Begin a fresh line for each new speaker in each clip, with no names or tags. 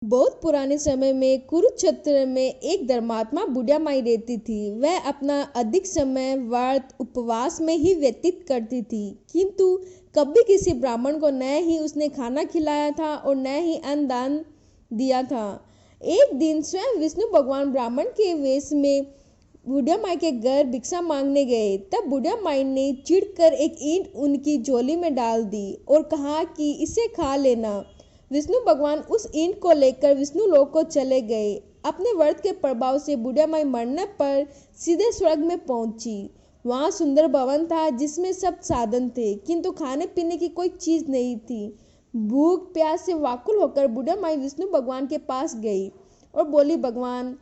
बहुत पुराने समय में कुरुक्षेत्र में एक धर्मात्मा बुढ़िया माई रहती थी। वह अपना अधिक समय व्रत उपवास में ही व्यतीत करती थी, किंतु कभी किसी ब्राह्मण को न ही उसने खाना खिलाया था और न ही अन्न दान दिया था। एक दिन स्वयं विष्णु भगवान ब्राह्मण के वेश में बुढ़िया माई के घर भिक्षा मांगने गए। तब बुढ़िया माई ने चिढ़कर एक ईंट उनकी झोली में डाल दी और कहा कि इसे खा लेना। विष्णु भगवान उस ईंट को लेकर विष्णु लोक को चले गए। अपने व्रत के प्रभाव से बुढ़िया माई मरने पर सीधे स्वर्ग में पहुंची। वहां सुंदर भवन था जिसमें सब साधन थे, किंतु खाने पीने की कोई चीज नहीं थी। भूख प्यास से व्याकुल होकर बुढ़िया माई विष्णु भगवान के पास गई और बोली, भगवान,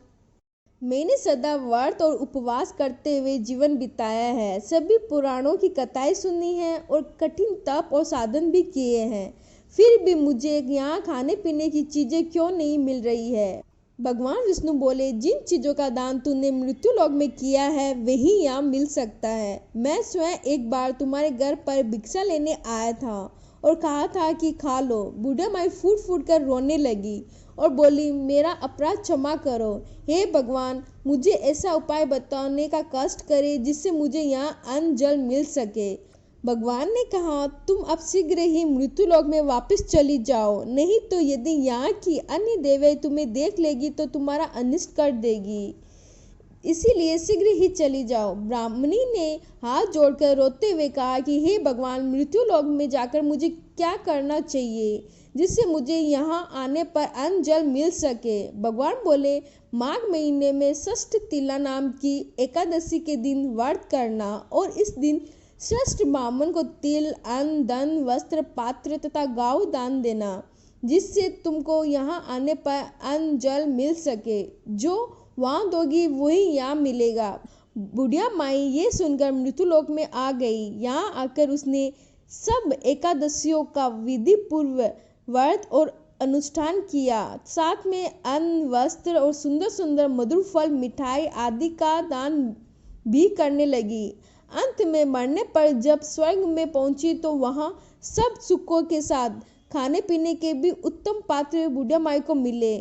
मैंने सदा व्रत और उपवास करते हुए जीवन बिताया है। सभी पुराणों की कथाएं सुनी हैं और कठिन तप और साधन भी किए हैं, फिर भी मुझे यहाँ खाने पीने की चीजें क्यों नहीं मिल रही है। भगवान विष्णु बोले, जिन चीजों का दान तूने मृत्यु लोक में किया है वही यहाँ मिल सकता है। मैं स्वयं एक बार तुम्हारे घर पर भिक्षा लेने आया था और कहा था कि खा लो। बुढ़िया माई फूट फूट कर रोने लगी और बोली, मेरा अपराध क्षमा करो। हे भगवान, मुझे ऐसा उपाय बताने का कष्ट करे जिससे मुझे यहाँ अन्न जल मिल सके। भगवान ने कहा, तुम अब शीघ्र ही मृत्यु लोक में वापस चली जाओ, नहीं तो यदि यहाँ की अन्य देवी तुम्हें देख लेगी तो तुम्हारा अनिष्ट कर देगी। इसीलिए शीघ्र ही चली जाओ। ब्राह्मणी ने हाथ जोड़कर रोते हुए कहा कि हे भगवान, मृत्यु लोक में जाकर मुझे क्या करना चाहिए जिससे मुझे यहाँ आने पर अन्न जल मिल सके। भगवान बोले, माघ महीने में षष्ठ तिला नाम की एकादशी के दिन व्रत करना और इस दिन श्रेष्ठ ब्राह्मण को तिल, अन्न, धन, वस्त्र, पात्र तथा गाय दान देना, जिससे तुमको यहाँ आने पर अन्न जल मिल सके। जो वहाँ दोगी वही यहाँ मिलेगा। बुढ़िया माई ये सुनकर मृत्यु लोक में आ गई। यहाँ आकर उसने सब एकादशियों का विधि पूर्व व्रत और अनुष्ठान किया, साथ में अन्न, वस्त्र और सुंदर सुंदर मधुर फल, मिठाई आदि का दान भी करने लगी। अंत में मरने पर जब स्वर्ग में पहुंची तो वहां सब सुखों के साथ खाने पीने के भी उत्तम पात्र बुढ़िया माई को मिले।